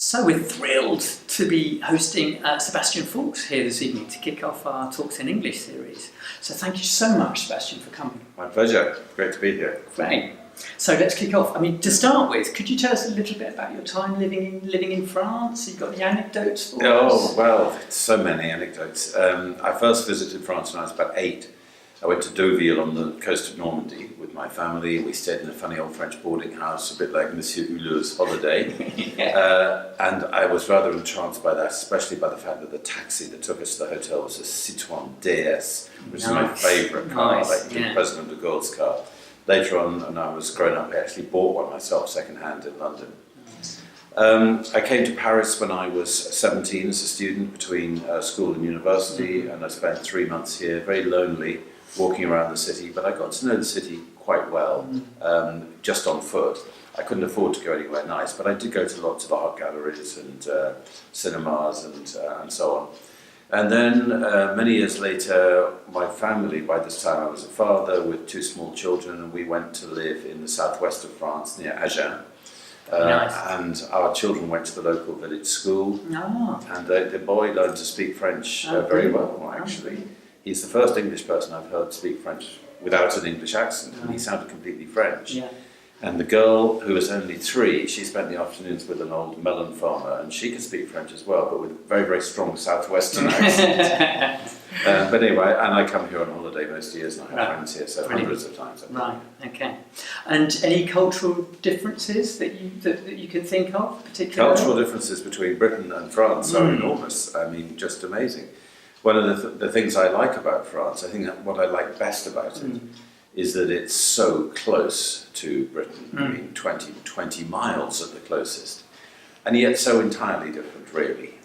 So we're thrilled to be hosting Sebastian Faulks here this evening to kick off our Talks in English series. So thank you so much, Sebastian, for coming. My pleasure. Great to be here. Great. So let's kick off. I mean, to start with, could you tell us a little bit about your time living in France? You've got any anecdotes for us? Oh, well, so many anecdotes. I first visited France when I was about 8. I went to Deauville on the coast of Normandy with my family. We stayed in a funny old French boarding house, a bit like Monsieur Hulot's holiday. And I was rather entranced by that, especially by the fact that the taxi that took us to the hotel was a Citroën DS, which is my favourite car, like President de Gaulle's car. Later on, when I was growing up, I actually bought one myself second-hand in London. I came to Paris when I was 17 as a student between school and university, and I spent 3 months here, very lonely, walking around the city, but I got to know the city quite well, just on foot. I couldn't afford to go anywhere nice, but I did go to lots of art galleries and cinemas and so on. And then many years later, my family, by this time I was a father with 2 small children, and we went to live in the southwest of France near Agen. And our children went to the local village school, and the boy learned to speak French very well, actually. He's the first English person I've heard speak French without an English accent, and he sounded completely French. Yeah. And the girl, who was only 3, she spent the afternoons with an old melon farmer, and she could speak French as well, but with a very, very strong southwestern accent. But anyway, and I come here on holiday most years, and I have friends here, so hundreds of times. Right, okay. And any cultural differences that you can think of, particularly? Cultural differences between Britain and France are enormous. I mean, just amazing. One of the things I like about France, I think that what I like best about it, is that it's so close to Britain. I mean, 20 miles at the closest. And yet so entirely different, really,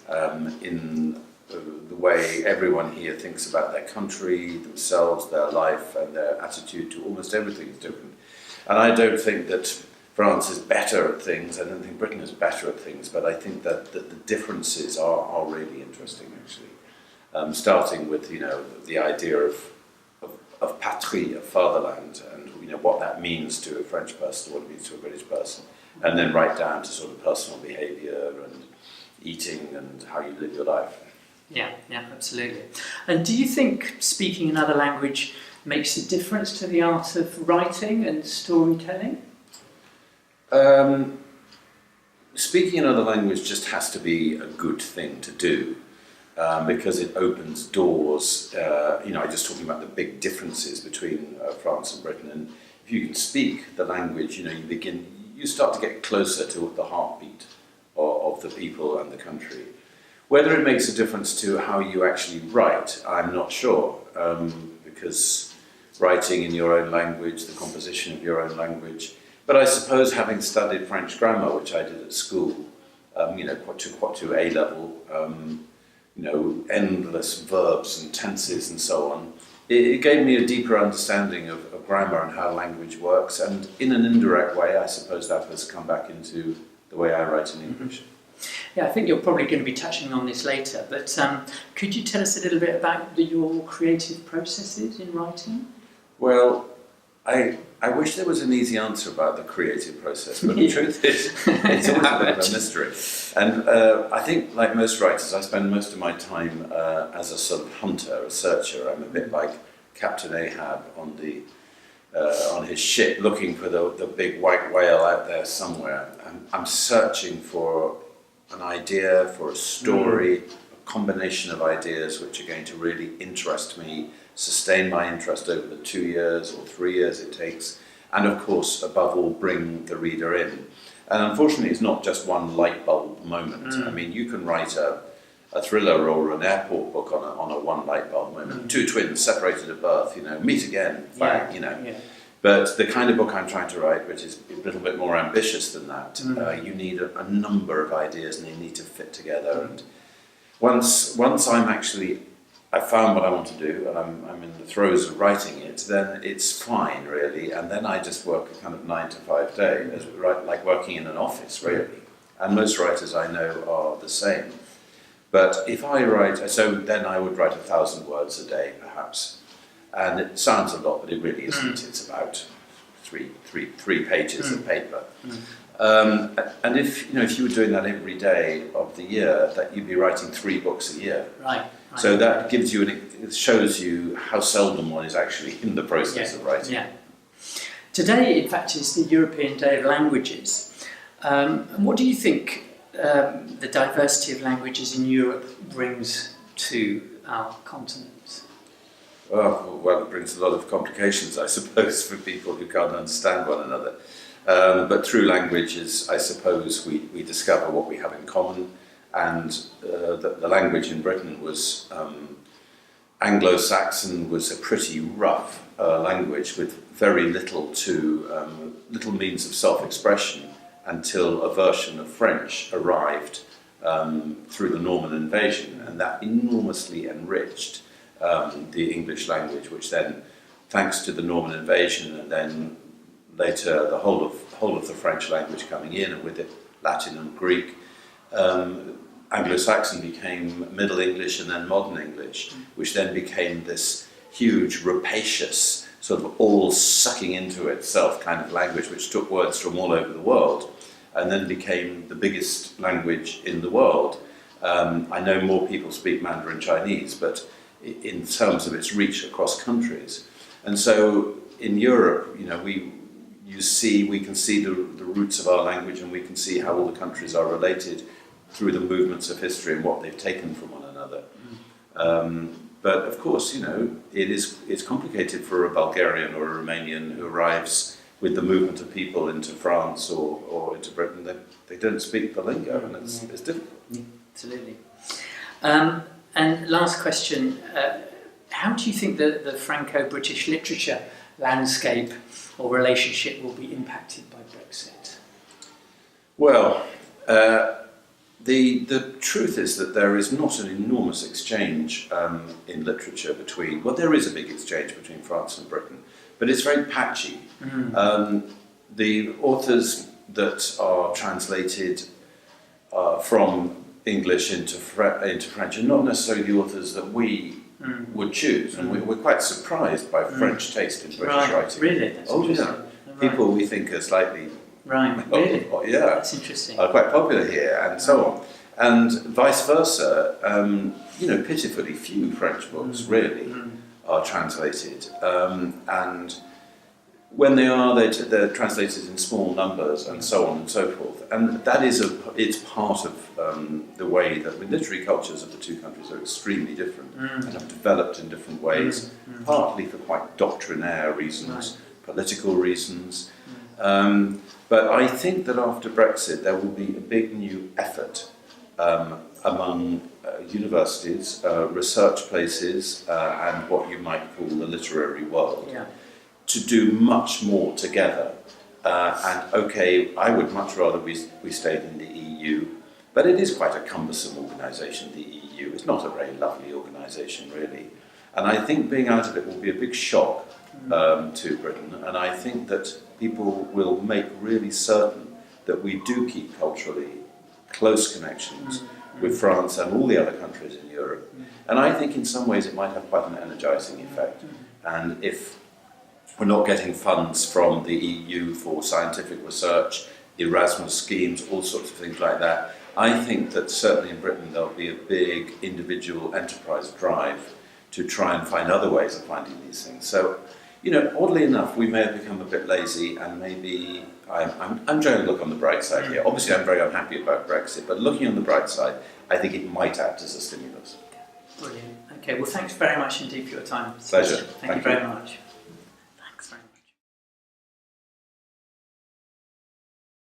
in the way everyone here thinks about their country, themselves, their life, and their attitude to almost everything is different. And I don't think that France is better at things. I don't think Britain is better at things, but I think that the differences are really interesting, actually. Starting with, the idea of patrie, of fatherland, and what that means to a French person, what it means to a British person, and then right down to sort of personal behaviour and eating and how you live your life. Yeah, absolutely. And do you think speaking another language makes a difference to the art of writing and storytelling? Speaking another language just has to be a good thing to do. Because it opens doors, just talking about the big differences between France and Britain, and if you can speak the language, you start to get closer to the heartbeat of the people and the country. Whether it makes a difference to how you actually write, I'm not sure, because writing in your own language, the composition of your own language, but I suppose having studied French grammar, which I did at school, to A level, endless verbs and tenses and so on. It gave me a deeper understanding of grammar and how language works, and in an indirect way, I suppose that has come back into the way I write in English. Yeah, I think you're probably going to be touching on this later, but could you tell us a little bit about your creative processes in writing? Well, I wish there was an easy answer about the creative process, but the truth is, it's always a bit of a mystery. And I think, like most writers, I spend most of my time as a sort of hunter, a searcher. I'm a bit like Captain Ahab on his ship, looking for the big white whale out there somewhere. I'm searching for an idea, for a story, a combination of ideas which are going to really interest me, sustain my interest over the 2 years or 3 years it takes, and of course, above all, bring the reader in. And unfortunately, it's not just one light bulb moment. I mean, you can write a thriller or an airport book on a one light bulb moment. 2 twins separated at birth, meet again, bang, But the kind of book I'm trying to write, which is a little bit more ambitious than that, you need a number of ideas and they need to fit together. And once I've found what I want to do, and I'm in the throes of writing it, then it's fine, really, and then I just work a kind of 9 to 5 day, like working in an office, really. And most writers I know are the same. But if I write, so then I would write 1,000 words a day, perhaps. And it sounds a lot, but it really isn't. It's about three pages of paper. And if you were doing that every day of the year, that you'd be writing 3 books a year. Right. So that gives you, it shows you how seldom one is actually in the process of writing. Yeah. Today, in fact, is the European Day of Languages. And what do you think the diversity of languages in Europe brings to our continent? Oh, well, it brings a lot of complications, I suppose, for people who can't understand one another. But through languages, I suppose, we discover what we have in common. And the language in Britain was Anglo-Saxon, was a pretty rough language with very little means of self-expression until a version of French arrived through the Norman invasion, and that enormously enriched the English language, which then, thanks to the Norman invasion, and then later the whole of the French language coming in, and with it Latin and Greek, Anglo-Saxon became Middle English and then Modern English, which then became this huge, rapacious, sort of all sucking into itself kind of language, which took words from all over the world, and then became the biggest language in the world. I know more people speak Mandarin Chinese, but in terms of its reach across countries. And so in Europe, we can see the roots of our language, and we can see how all the countries are related through the movements of history and what they've taken from one another. But of course, it's complicated for a Bulgarian or a Romanian who arrives with the movement of people into France or into Britain. They don't speak the lingo, and it's difficult. Yeah, absolutely. And last question, how do you think that the Franco-British literature landscape or relationship will be impacted by Brexit? Well, the truth is that there is not an enormous exchange in literature there is a big exchange between France and Britain, but it's very patchy. The authors that are translated from English into French are not necessarily the authors that we would choose, and we're quite surprised by French taste in British writing. Really? That's interesting. People we think are slightly... Right, really? Yeah. That's interesting. Are quite popular here, and so on. And vice versa, pitifully few French books really are translated. And when they are, they're translated in small numbers and so on and so forth. And that is it's part of the way that the literary cultures of the two countries are extremely different and have developed in different ways, partly for quite doctrinaire reasons, political reasons. But I think that after Brexit there will be a big new effort among universities, research places, and what you might call the literary world, to do much more together. I would much rather we stayed in the EU, but it is quite a cumbersome organisation, the EU. It's not a very lovely organisation, really. And I think being out of it will be a big shock to Britain, and I think that people will make really certain that we do keep culturally close connections with France and all the other countries in Europe. And I think in some ways it might have quite an energising effect. And if we're not getting funds from the EU for scientific research, Erasmus schemes, all sorts of things like that, I think that certainly in Britain there'll be a big individual enterprise drive to try and find other ways of finding these things. So, oddly enough, we may have become a bit lazy, and maybe I'm trying to look on the bright side here. Obviously, I'm very unhappy about Brexit, but looking on the bright side, I think it might act as a stimulus. Brilliant. Okay, well, thanks very much indeed for your time. Pleasure. Thank you very much.